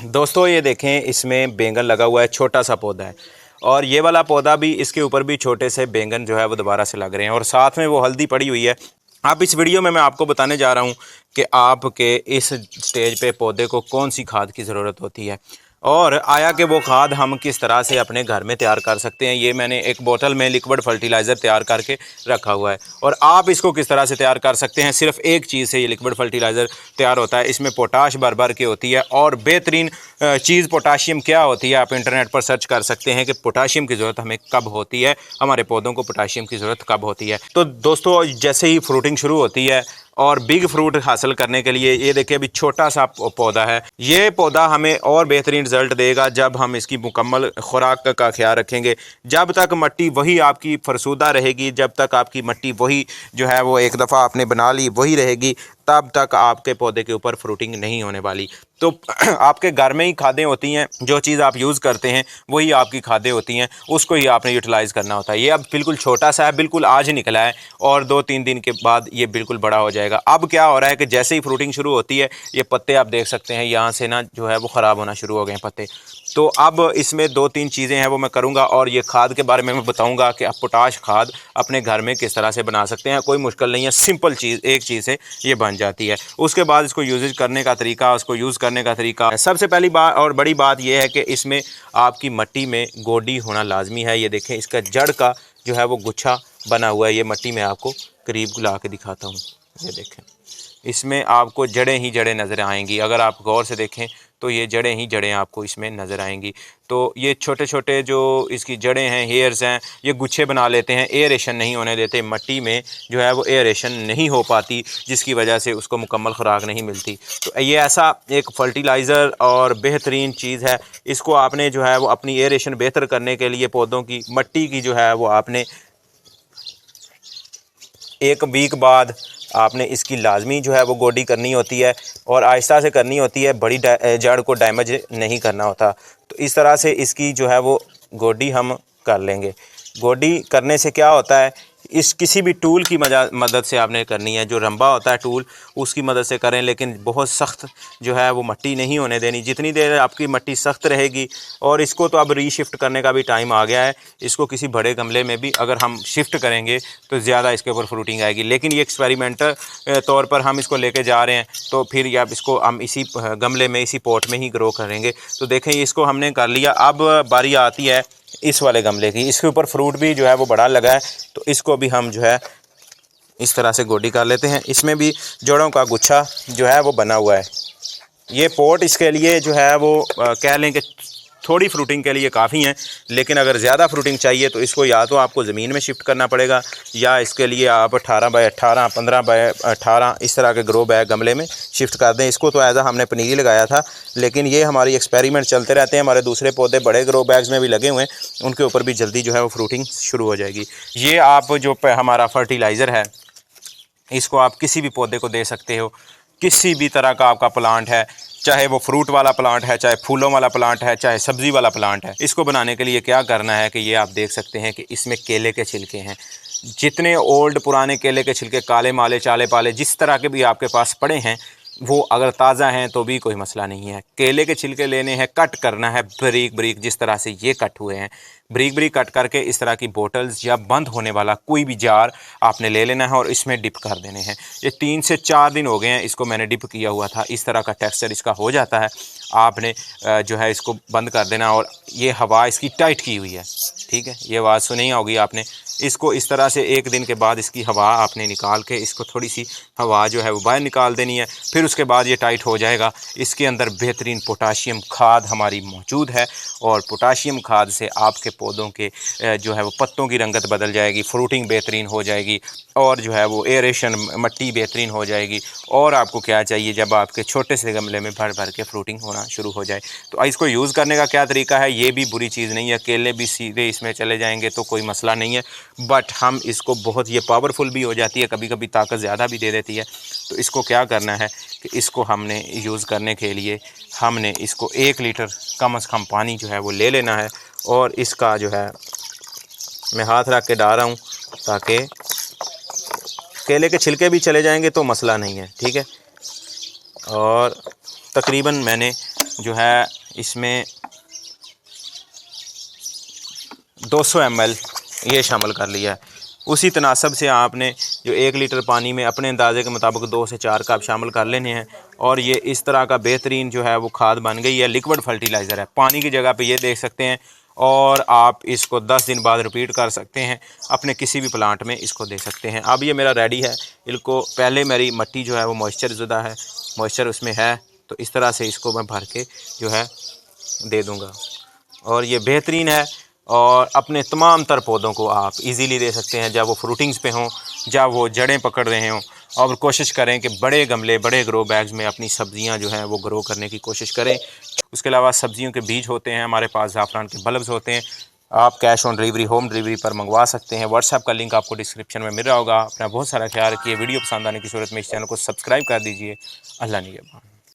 दोस्तों ये देखें, इसमें बैंगन लगा हुआ है, छोटा सा पौधा है। और ये वाला पौधा भी, इसके ऊपर भी छोटे से बैंगन जो है वो दोबारा से लग रहे हैं, और साथ में वो हल्दी पड़ी हुई है। अब इस वीडियो में मैं आपको बताने जा रहा हूँ कि आपके इस स्टेज पे पौधे को कौन सी खाद की ज़रूरत होती है, और आया कि वो खाद हम किस तरह से अपने घर में तैयार कर सकते हैं। ये मैंने एक बोतल में लिक्विड फर्टिलाइज़र तैयार करके रखा हुआ है, और आप इसको किस तरह से तैयार कर सकते हैं। सिर्फ एक चीज़ से ये लिक्विड फर्टिलाइज़र तैयार होता है। इसमें पोटाश भर भर के होती है, और बेहतरीन चीज़ पोटाशियम क्या होती है, आप इंटरनेट पर सर्च कर सकते हैं कि पोटाशियम की ज़रूरत हमें कब होती है, हमारे पौधों को पोटाशियम की ज़रूरत कब होती है। तो दोस्तों जैसे ही फ्रूटिंग शुरू होती है और बिग फ्रूट हासिल करने के लिए, ये देखिए अभी छोटा सा पौधा है, ये पौधा हमें और बेहतरीन रिजल्ट देगा जब हम इसकी मुकम्मल खुराक का ख्याल रखेंगे। जब तक मिट्टी वही आपकी फरसूदा रहेगी, जब तक आपकी मिट्टी वही जो है वो एक दफ़ा आपने बना ली वही रहेगी, तब तक आपके पौधे के ऊपर फ्रूटिंग नहीं होने वाली। तो आपके घर में ही खादें होती हैं, जो चीज़ आप यूज़ करते हैं वही आपकी खादें होती हैं, उसको ही आपने यूटिलाइज़ करना होता है। ये अब बिल्कुल छोटा सा है, बिल्कुल आज निकला है, और 2-3 दिन के बाद ये बिल्कुल बड़ा हो जाएगा। अब क्या हो रहा है कि जैसे ही फ्रूटिंग शुरू होती है, ये पत्ते आप देख सकते हैं यहाँ से ना जो है वो ख़राब होना शुरू हो गए हैं पत्ते। तो अब इसमें 2-3 चीज़ें हैं वो मैं करूँगा, और ये खाद के बारे में मैं बताऊँगा कि आप पोटाश खाद अपने घर में किस तरह से बना सकते हैं। कोई मुश्किल नहीं है, सिंपल चीज़, एक चीज़ से ये बन जाती है। उसके बाद इसको यूज़ करने का तरीका, उसको यूज़ करने का तरीका, सबसे पहली बात और बड़ी बात यह है कि इसमें आपकी मिट्टी में गोडी होना लाजमी है। ये देखें, इसका जड़ का जो है वो गुच्छा बना हुआ है। ये मिट्टी में आपको करीब ला के दिखाता हूँ। ये देखें, इसमें आपको जड़ें ही जड़ें नज़र आएंगी। अगर आप गौर से देखें तो ये जड़ें ही जड़ें आपको इसमें नज़र आएंगी। तो ये छोटे छोटे जो इसकी जड़ें हैं, हेयर्स हैं, ये गुच्छे बना लेते हैं, एयरेशन नहीं होने देते। मिट्टी में जो है वो एयरेशन नहीं हो पाती, जिसकी वजह से उसको मुकम्मल खुराक नहीं मिलती। तो ये ऐसा एक फर्टिलाइज़र और बेहतरीन चीज़ है। इसको आपने जो है वो अपनी एयरेशन बेहतर करने के लिए पौधों की मिट्टी की जो है वो आपने 1 वीक बाद आपने इसकी लाजमी जो है वो गोडी करनी होती है, और आहिस्ता से करनी होती है, बड़ी जड़ को डैमेज नहीं करना होता। तो इस तरह से इसकी जो है वो गोडी हम कर लेंगे। गोडी करने से क्या होता है, इस किसी भी टूल की मदद से आपने करनी है। जो रंबा होता है टूल, उसकी मदद से करें, लेकिन बहुत सख्त जो है वो मिट्टी नहीं होने देनी। जितनी देर आपकी मिट्टी सख्त रहेगी, और इसको तो अब रीशिफ्ट करने का भी टाइम आ गया है। इसको किसी बड़े गमले में भी अगर हम शिफ्ट करेंगे तो ज़्यादा इसके ऊपर फ्रूटिंग आएगी, लेकिन ये एक्सपेरिमेंटल तौर पर हम इसको लेके जा रहे हैं। तो फिर ये अब इसको हम इसी गमले में, इसी पॉट में ही ग्रो करेंगे। तो देखें, इसको हमने कर लिया। अब बारी आती है इस वाले गमले की। इसके ऊपर फ्रूट भी जो है वो बड़ा लगा है, तो इसको भी हम जो है इस तरह से गोडी कर लेते हैं। इसमें भी जड़ों का गुच्छा जो है वो बना हुआ है। ये पॉट इसके लिए जो है वो कह लें कि थोड़ी फ्रूटिंग के लिए काफ़ी हैं, लेकिन अगर ज़्यादा फ्रूटिंग चाहिए तो इसको या तो आपको ज़मीन में शिफ्ट करना पड़ेगा, या इसके लिए आप 18 बाय 18, 15 बाय 18 इस तरह के ग्रो बैग गमले में शिफ्ट कर दें। इसको तो एज़ हमने पनीरी लगाया था, लेकिन ये हमारी एक्सपेरिमेंट चलते रहते हैं। हमारे दूसरे पौधे बड़े ग्रो बैग्स में भी लगे हुए हैं, उनके ऊपर भी जल्दी जो है वो फ्रूटिंग शुरू हो जाएगी। ये आप जो हमारा फर्टिलाइज़र है, इसको आप किसी भी पौधे को दे सकते हो। किसी भी तरह का आपका प्लांट है, चाहे वो फ्रूट वाला प्लांट है, चाहे फूलों वाला प्लांट है, चाहे सब्ज़ी वाला प्लांट है, इसको बनाने के लिए क्या करना है कि ये आप देख सकते हैं कि इसमें केले के छिलके हैं। जितने ओल्ड पुराने केले के छिलके, काले माले, चाले पाले, जिस तरह के भी आपके पास पड़े हैं, वो अगर ताज़ा हैं तो भी कोई मसला नहीं है। केले के छिलके लेने हैं, कट करना है बारीक बारीक, जिस तरह से ये कट हुए हैं, बारीक बारीक कट करके इस तरह की बोतल्स या बंद होने वाला कोई भी जार आपने ले लेना है, और इसमें डिप कर देने हैं। ये 3 से 4 दिन हो गए हैं इसको मैंने डिप किया हुआ था। इस तरह का टेक्सचर इसका हो जाता है। आपने जो है इसको बंद कर देना, और ये हवा इसकी टाइट की हुई है, ठीक है। ये आवाज़ सुनी होगी आपने। इसको इस तरह से 1 दिन के बाद इसकी हवा आपने निकाल के, इसको थोड़ी सी हवा जो है वो बाहर निकाल देनी है। फिर उसके बाद ये टाइट हो जाएगा। इसके अंदर बेहतरीन पोटाशियम खाद हमारी मौजूद है, और पोटाशियम खाद से आपके पौधों के जो है वो पत्तों की रंगत बदल जाएगी, फ्रूटिंग बेहतरीन हो जाएगी, और जो है वो एरेशन, मिट्टी बेहतरीन हो जाएगी। और आपको क्या चाहिए, जब आपके छोटे से गमले में भर भर के फ्रूटिंग होना शुरू हो जाए। तो इसको यूज़ करने का क्या तरीका है, ये भी बुरी चीज़ नहीं है। केले भी सीधे इसमें चले जाएंगे तो कोई मसला नहीं है, बट हम इसको बहुत, ये पावरफुल भी हो जाती है, कभी कभी ताकत ज़्यादा भी दे देती है। तो इसको क्या करना है कि इसको हमने यूज़ करने के लिए हमने इसको 1 लीटर कम से कम पानी जो है वो ले लेना है, और इसका जो है मैं हाथ रख के डाल रहा हूँ, ताकि केले के छिलके भी चले जाएंगे तो मसला नहीं है, ठीक है। और तकरीबन मैंने जो है इसमें 200 ml ये शामिल कर लिया है। उसी तनासब से आपने जो 1 लीटर पानी में अपने अंदाजे के मुताबिक 2 से 4 कप शामिल कर लेने हैं। और ये इस तरह का बेहतरीन जो है वो खाद बन गई है, लिक्विड फर्टिलाइज़र है, पानी की जगह पे ये देख सकते हैं। और आप इसको 10 दिन बाद रिपीट कर सकते हैं, अपने किसी भी प्लांट में इसको दे सकते हैं। अब ये मेरा रेडी है। इनको पहले मेरी मिट्टी जो है वो मॉइस्चर ज़्यादा है, मॉइस्चर उसमें है, तो इस तरह से इसको मैं भर के जो है दे दूँगा। और ये बेहतरीन है और अपने तमाम तर पौधों को आप इजीली दे सकते हैं, जब वो फ्रूटिंग्स पे हों, जब वो जड़ें पकड़ रहे हों। और कोशिश करें कि बड़े गमले, बड़े ग्रो बैग्स में अपनी सब्जियां जो हैं वो ग्रो करने की कोशिश करें। उसके अलावा सब्जियों के बीज होते हैं हमारे पास, ज़ाफ़रान के बल्ब्स होते हैं, आप cash on delivery, home delivery पर मंगवा सकते हैं। व्हाट्सएप का लिंक आपको डिस्क्रिप्शन में मिल रहा होगा। अपना बहुत सारा ख्याल रखिए। वीडियो पसंद आने की सूरत में इस चैनल को सब्सक्राइब कर दीजिए। अल्लाह निगहबान।